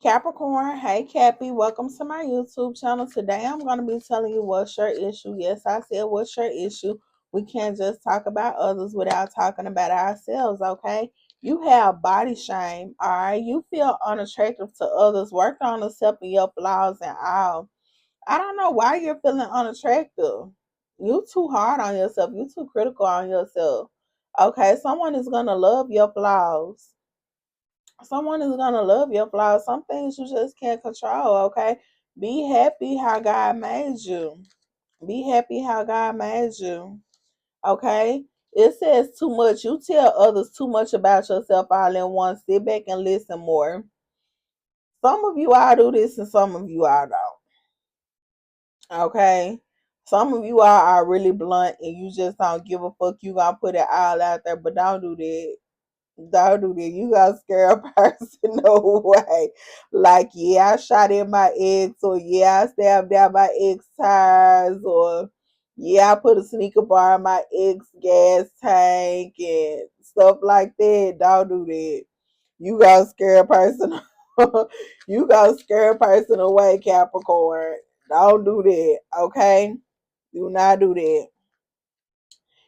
Capricorn, hey Cappy, welcome to my YouTube channel. Today I'm going to be telling you what's your issue. Yes, I said what's your issue. We can't just talk about others without talking about ourselves, okay? You have body shame, all right? You feel unattractive to others. Work on accepting your flaws and all. I don't know why you're feeling unattractive. You too hard on yourself. You too critical on yourself. Okay, someone is going to love your flaws. Someone is gonna love your flaws. Some things you just can't control, okay? Be happy how God made you. Be happy how God made you. Okay? It says too much. You tell others too much about yourself all in one. Sit back and listen more. Some of you all do this and some of you all don't. Okay? Some of you all are really blunt and you just don't give a fuck. You gonna put it all out there, but don't do that. Don't do that. You gotta scare a person no way. Like, yeah, I shot in my eggs, or yeah, I stabbed down my ex tires, or yeah, I put a sneaker bar in my ex gas tank and stuff like that. Don't do that. You gotta scare a person. You gotta scare a person away, Capricorn. Don't do that. Okay? Do not do that.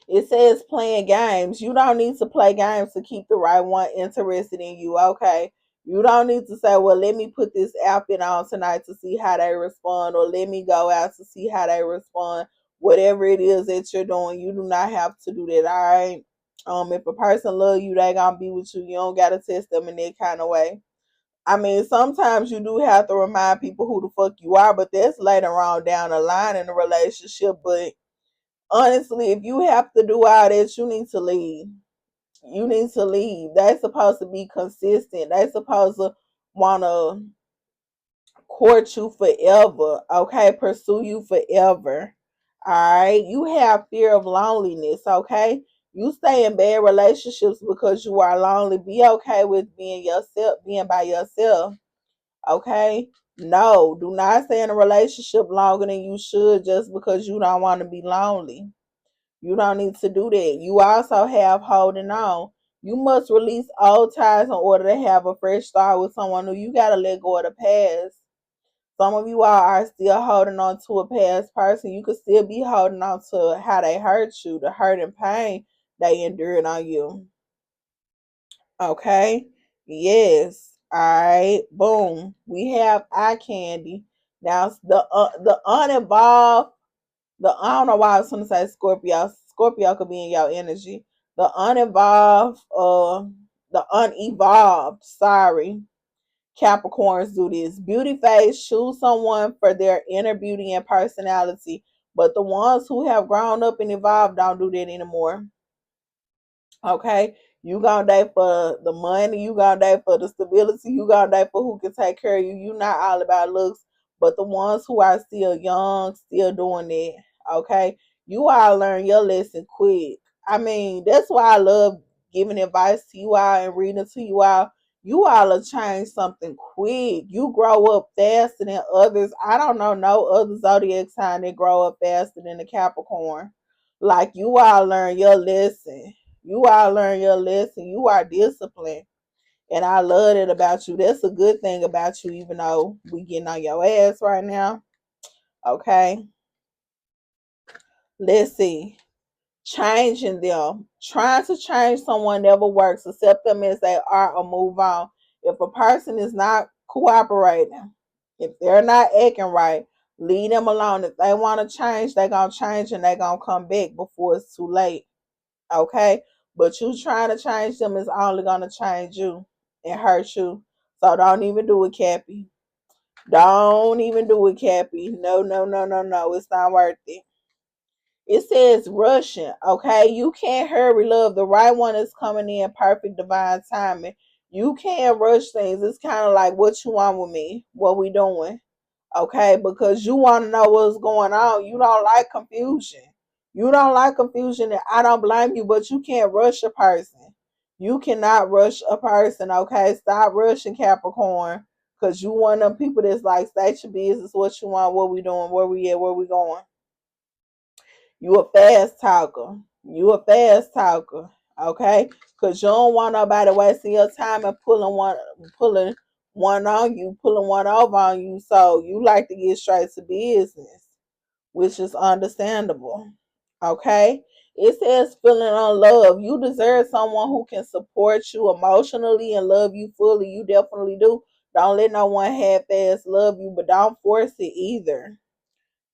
It says playing games. You don't need to play games to keep the right one interested in you. Okay. You don't need to say, well, let me put this outfit on tonight to see how they respond, or let me go out to see how they respond. Whatever it is that you're doing, you do not have to do that. All right. If a person love you, they gonna be with you. You don't gotta test them in that kind of way. I mean, sometimes you do have to remind people who the fuck you are, but that's later on down the line in the relationship. But honestly, if you have to do all that, you need to leave. You need to leave. They're supposed to be consistent. They're supposed to want to court you forever, okay? Pursue you forever. All right? You have fear of loneliness, okay? You stay in bad relationships because you are lonely. Be okay with being yourself, being by yourself, okay? No, do not stay in a relationship longer than you should just because you don't want to be lonely. You don't need to do that. You also have holding on. You must release old ties in order to have a fresh start with someone new. You got to let go of the past. Some of you all are still holding on to a past person. You could still be holding on to how they hurt you, the hurt and pain they endured on you. Okay? Yes. All right. Boom. We have eye candy. Now the uninvolved, I don't know why I was gonna say Scorpio. Scorpio could be in your energy. The uninvolved, the unevolved, sorry. Capricorns do this. Beauty phase, choose someone for their inner beauty and personality. But the ones who have grown up and evolved don't do that anymore. Okay? You gonna date for the money, you gonna date for the stability, you gonna date for who can take care of you. You not all about looks, but the ones who are still young, still doing it. Okay? You all learn your lesson quick. I mean, that's why I love giving advice to you all and reading to you all. You all will change something quick. You grow up faster than others. I don't know no other zodiac sign that grow up faster than the Capricorn. Like, you all learn your lesson. You all learn your lesson. You are disciplined. And I love it about you. That's a good thing about you, even though we getting on your ass right now. Okay. Let's see. Changing them. Trying to change someone never works. Accept them as they are or move on. If a person is not cooperating, if they're not acting right, leave them alone. If they want to change, they're going to change and they're going to come back before it's too late. Okay? But you trying to change them is only gonna change you and hurt you. So don't even do it, Cappy. Don't even do it, Cappy. No, no, no, no, no. It's not worth it. It says rushing. Okay, you can't hurry love. The right one is coming in perfect divine timing. You can't rush things. It's kind of like what you want with me, what we doing. Okay, because you want to know what's going on. You don't like confusion. You don't like confusion, and I don't blame you, but you can't rush a person. You cannot rush a person, okay? Stop rushing, Capricorn, because you one of them people that's like, state your business, what you want, what we doing, where we at, where we going. You a fast talker. You a fast talker, okay? Because you don't want nobody wasting your time and pulling one on you, pulling one over on you. So you like to get straight to business, which is understandable. Okay? It says feeling unloved. You deserve someone who can support you emotionally and love you fully. You definitely do. Don't let no one half-ass love you, but don't force it either.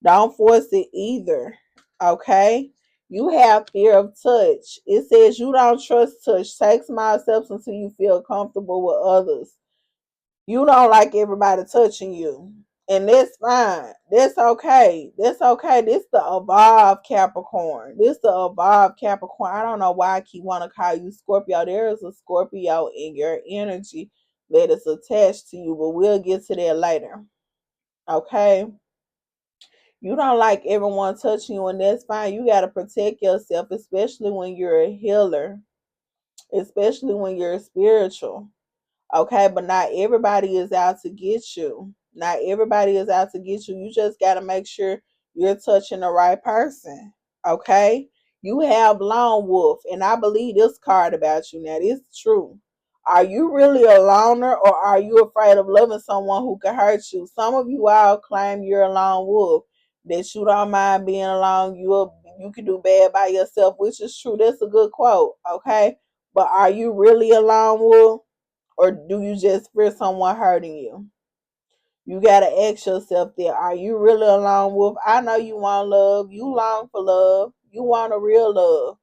Don't force it either. Okay? You have fear of touch. It says you don't trust touch. Take small steps until you feel comfortable with others. You don't like everybody touching you. And that's fine. That's okay. That's okay. This the evolved Capricorn. This the evolved Capricorn. I don't know why I keep want to call you Scorpio. There is a Scorpio in your energy that is attached to you, but we'll get to that later. Okay? You don't like everyone touching you, and that's fine. You got to protect yourself, especially when you're a healer, especially when you're spiritual. Okay, but not everybody is out to get you. Not everybody is out to get you. You just got to make sure you're touching the right person. Okay, you have lone wolf, and I believe this card about you now. This is true. Are you really a loner, or are you afraid of loving someone who can hurt you? Some of you all claim you're a lone wolf, that you don't mind being alone. You can do bad by yourself, which is true. That's a good quote. Okay, but are you really a lone wolf? Or do you just fear someone hurting you? You gotta ask yourself that. Are you really a lone wolf? I know you want love. You long for love. You want a real love.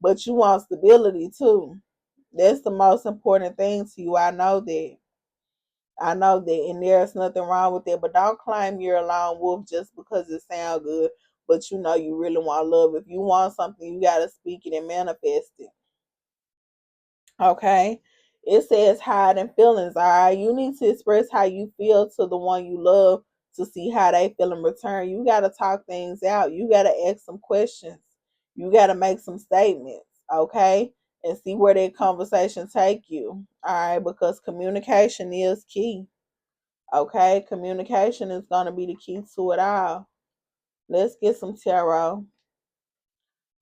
But you want stability too. That's the most important thing to you. I know that. I know that. And there's nothing wrong with that. But don't claim you're a lone wolf just because it sounds good. But you know you really want love. If you want something, you gotta speak it and manifest it. Okay. It says hiding feelings. All right. You need to express how you feel to the one you love to see how they feel in return. You got to talk things out. You got to ask some questions. You got to make some statements. Okay. And see where that conversation take you. All right. Because communication is key. Okay. Communication is going to be the key to it all. Let's get some tarot.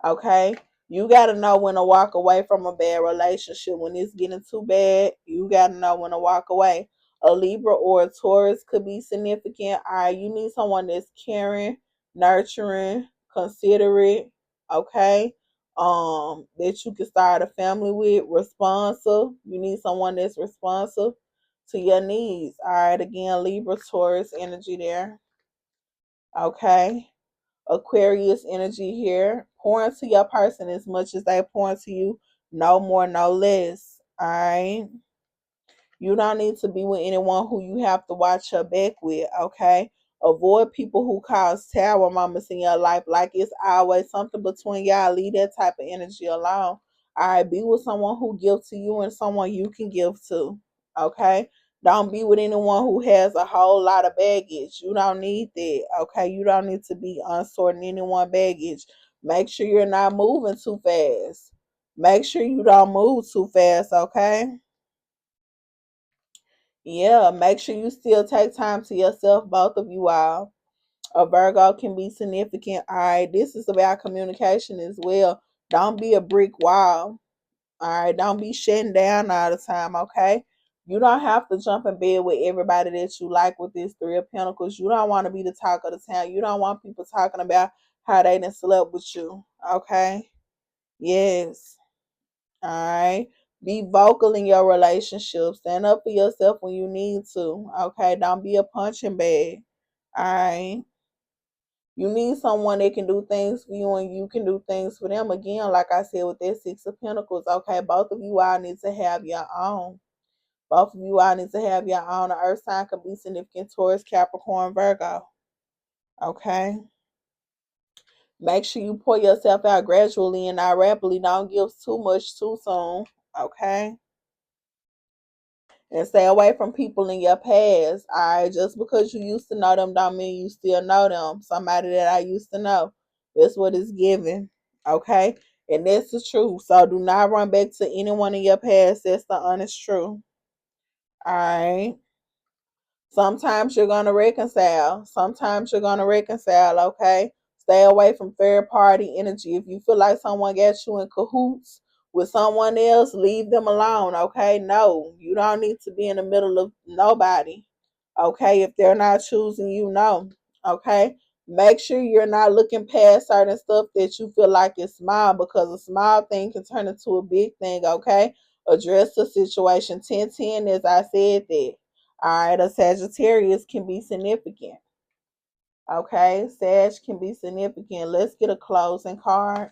Okay. You got to know when to walk away from a bad relationship. When it's getting too bad, you got to know when to walk away. A Libra or a Taurus could be significant. All right. You need someone that's caring, nurturing, considerate. Okay. That you can start a family with, responsive. You need someone that's responsive to your needs. All right. Again, Libra, Taurus energy there. Okay. Aquarius energy here. Pour into your person as much as they pour into you. No more, no less. All right. You don't need to be with anyone who you have to watch your back with. Okay. Avoid people who cause tower moments in your life. Like it's always something between y'all. Leave that type of energy alone. All right. Be with someone who gives to you and someone you can give to. Okay. Don't be with anyone who has a whole lot of baggage. You don't need that. Okay. You don't need to be unsorting anyone's baggage. Make sure you're not moving too fast. Make sure you don't move too fast. Okay. Yeah. Make sure you still take time to yourself, both of you all. A Virgo can be significant. All right. This is about communication as well. Don't be a brick wall. All right, don't be shutting down all the time, okay? You don't have to jump in bed with everybody that you like with this Three of Pentacles. You don't want to be the talk of the town. You don't want people talking about how they done slept with you, okay? Yes, all right. Be vocal in your relationship. Stand up for yourself when you need to, okay? Don't be a punching bag, all right? You need someone that can do things for you and you can do things for them. Again, like I said, with that Six of Pentacles, okay, both of you all need to have your own. Both of you all need to have your own. The earth sign could be significant Taurus, Capricorn, Virgo. Okay. Make sure you pour yourself out gradually and not rapidly. Don't give too much too soon. Okay. And stay away from people in your past. All right, just because you used to know them don't mean you still know them. Somebody that I used to know. That's what it's given. Okay, and that's the truth. So do not run back to anyone in your past. That's the honest truth. All right. Sometimes you're gonna reconcile. Sometimes you're gonna reconcile. Okay. Stay away from third party energy. If you feel like someone got you in cahoots with someone else, leave them alone, okay? No, you don't need to be in the middle of nobody, okay? If they're not choosing you, no, okay? Make sure you're not looking past certain stuff that you feel like is small, because a small thing can turn into a big thing, okay? Address the situation. 1010, as I said that. All right, a Sagittarius can be significant. Okay, Sag can be significant. Let's get a closing card.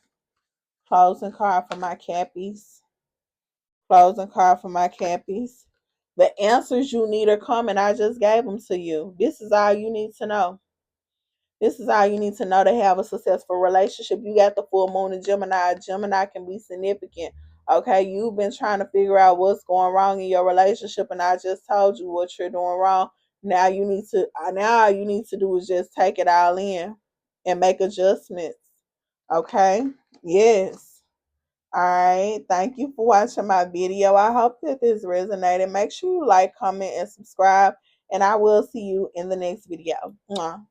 Closing card for my Cappies. Closing card for my Cappies. The answers you need are coming. I just gave them to you. This is all you need to know. This is all you need to know to have a successful relationship. You got the full moon in Gemini. Gemini can be significant. Okay, you've been trying to figure out what's going wrong in your relationship, and I just told you what you're doing wrong. Now all you need to do is just take it all in and make adjustments. Okay? Yes. All right. Thank you for watching my video. I hope that this resonated. Make sure you like, comment, and subscribe, and I will see you in the next video. Mwah.